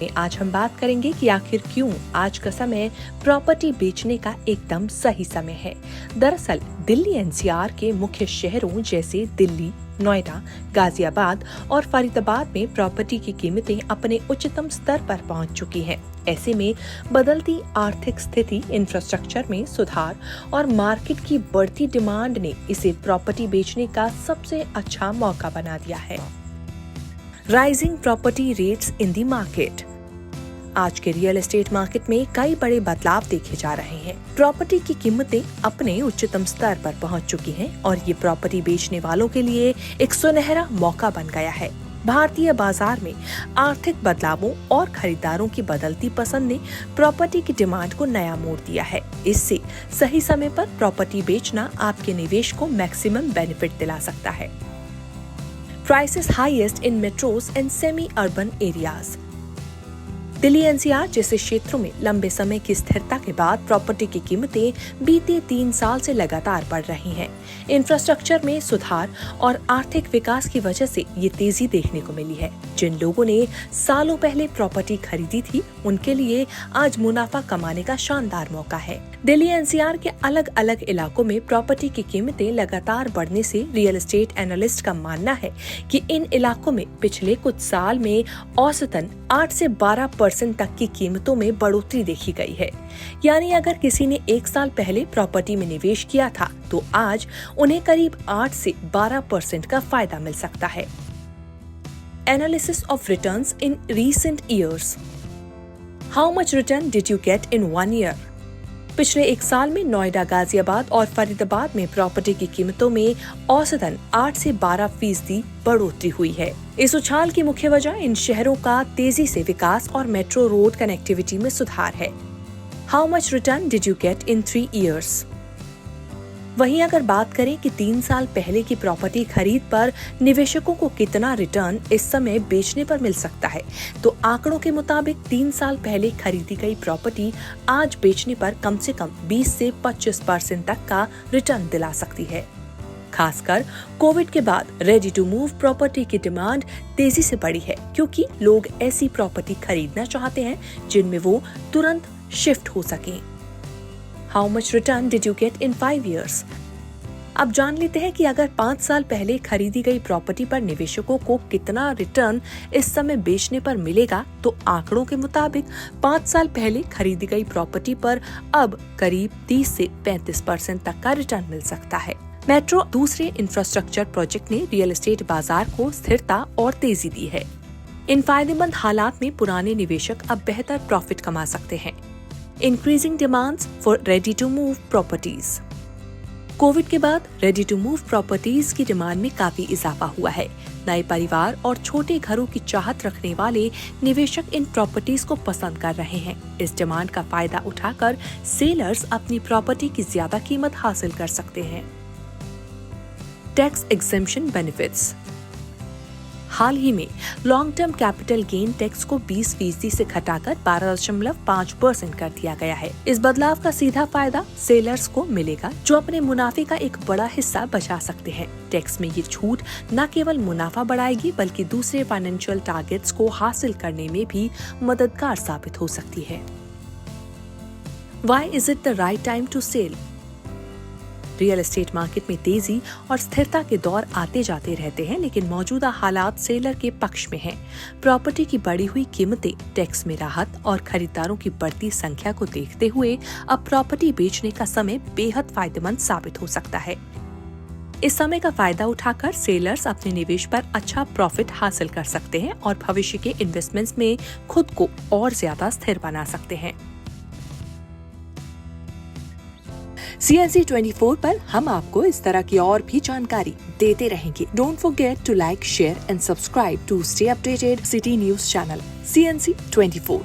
आज हम बात करेंगे कि आखिर क्यों आज का समय प्रॉपर्टी बेचने का एकदम सही समय है। दरअसल दिल्ली एनसीआर के मुख्य शहरों जैसे दिल्ली, नोएडा, गाजियाबाद और फरीदाबाद में प्रॉपर्टी की कीमतें अपने उच्चतम स्तर पर पहुंच चुकी हैं। ऐसे में बदलती आर्थिक स्थिति, इंफ्रास्ट्रक्चर में सुधार और मार्केट की बढ़ती डिमांड ने इसे प्रॉपर्टी बेचने का सबसे अच्छा मौका बना दिया है। Rising property rates in the market. आज के रियल एस्टेट मार्केट में कई बड़े बदलाव देखे जा रहे हैं। प्रॉपर्टी की कीमतें अपने उच्चतम स्तर पर पहुंच चुकी हैं और ये प्रॉपर्टी बेचने वालों के लिए एक सुनहरा मौका बन गया है। भारतीय बाजार में आर्थिक बदलावों और खरीदारों की बदलती पसंद ने प्रॉपर्टी की डिमांड को नया मोड़ दिया है। इससे सही समय पर प्रॉपर्टी बेचना आपके निवेश को मैक्सिमम बेनिफिट दिला सकता है। Prices highest in metros and semi-urban areas। Delhi NCR जैसे क्षेत्रों में लंबे समय की स्थिरता के बाद प्रॉपर्टी की कीमतें बीते 3 साल से लगातार बढ़ रही हैं। इंफ्रास्ट्रक्चर में सुधार और आर्थिक विकास की वजह से ये तेजी देखने को मिली है। जिन लोगों ने सालों पहले प्रॉपर्टी खरीदी थी, उनके लिए आज मुनाफा कमाने का शानदार मौका है। दिल्ली एनसीआर के अलग अलग इलाकों में प्रॉपर्टी की कीमतें लगातार बढ़ने से रियल एस्टेट एनालिस्ट का मानना है कि इन इलाकों में पिछले कुछ साल में औसतन 8 से 12% तक की कीमतों में बढ़ोतरी देखी गई है। यानी अगर किसी ने 1 साल पहले प्रॉपर्टी में निवेश किया था, तो आज उन्हें करीब 8 से 12% का फायदा मिल सकता है। Analysis of returns in recent years. How much return did you get in 1 year? पिछले 1 साल में नोएडा, गाजियाबाद और फरीदाबाद में प्रॉपर्टी की कीमतों में औसतन 8 से 12% बढ़ोतरी हुई है। इस उछाल की मुख्य वजह इन शहरों का तेजी से विकास और मेट्रो रोड कनेक्टिविटी में सुधार है। How much return did you get in 3 years? वहीं अगर बात करें कि 3 साल पहले की प्रॉपर्टी खरीद पर निवेशकों को कितना रिटर्न इस समय बेचने पर मिल सकता है, तो आंकड़ों के मुताबिक 3 साल पहले खरीदी गई प्रॉपर्टी आज बेचने पर कम से कम 20 से 25% तक का रिटर्न दिला सकती है। खासकर कोविड के बाद रेडी टू मूव प्रॉपर्टी की डिमांड तेजी से बढ़ी है, क्योंकि लोग ऐसी प्रॉपर्टी खरीदना चाहते हैं जिनमें वो तुरंत शिफ्ट हो सकें। How much return did you get in 5 years? अब जान लेते हैं कि अगर 5 साल पहले खरीदी गई प्रॉपर्टी पर निवेशकों को कितना रिटर्न इस समय बेचने पर मिलेगा, तो आंकड़ों के मुताबिक 5 साल पहले खरीदी गई प्रॉपर्टी पर अब करीब 30 से 35% तक का रिटर्न मिल सकता है। मेट्रो दूसरे इंफ्रास्ट्रक्चर प्रोजेक्ट ने रियल एस्टेट बाजार को स्थिरता और तेजी दी है। इन फायदेमंद हालात में पुराने निवेशक अब बेहतर प्रॉफिट कमा सकते हैं। Increasing demands for ready to move properties। Covid के बाद रेडी टू मूव प्रॉपर्टीज की डिमांड में काफी इजाफा हुआ है। नए परिवार और छोटे घरों की चाहत रखने वाले निवेशक इन प्रॉपर्टीज को पसंद कर रहे हैं। इस डिमांड का फायदा उठाकर सेलर्स अपनी प्रॉपर्टी की ज्यादा कीमत हासिल कर सकते हैं। Tax exemption benefits. हाल ही में long term capital gain tax को 20% से घटाकर 12.5% कर दिया गया है। इस बदलाव का सीधा फायदा सेलर्स को मिलेगा, जो अपने मुनाफे का एक बड़ा हिस्सा बचा सकते हैं। टैक्स में ये छूट न केवल मुनाफा बढ़ाएगी, बल्कि दूसरे फाइनेंशियल टारगेट्स को हासिल करने में भी मददगार साबित हो सकती है। Why is it the right time to sell? Real estate market में तेजी और स्थिरता के दौर आते जाते रहते हैं, लेकिन मौजूदा हालात सेलर के पक्ष में हैं। प्रॉपर्टी की बढ़ी हुई कीमतें, टैक्स में राहत और खरीदारों की बढ़ती संख्या को देखते हुए अब प्रॉपर्टी बेचने का समय बेहद फायदेमंद साबित हो सकता है। इस समय का फायदा उठाकर सेलर्स अपने निवेश पर अच्छा प्रॉफिट हासिल कर सकते हैं और भविष्य के इन्वेस्टमेंट्स में खुद को और ज्यादा स्थिर बना सकते हैं। CNC 24 पर हम आपको इस तरह की और भी जानकारी देते रहेंगे। Don't forget to like, share and subscribe to stay updated City News channel CNC 24।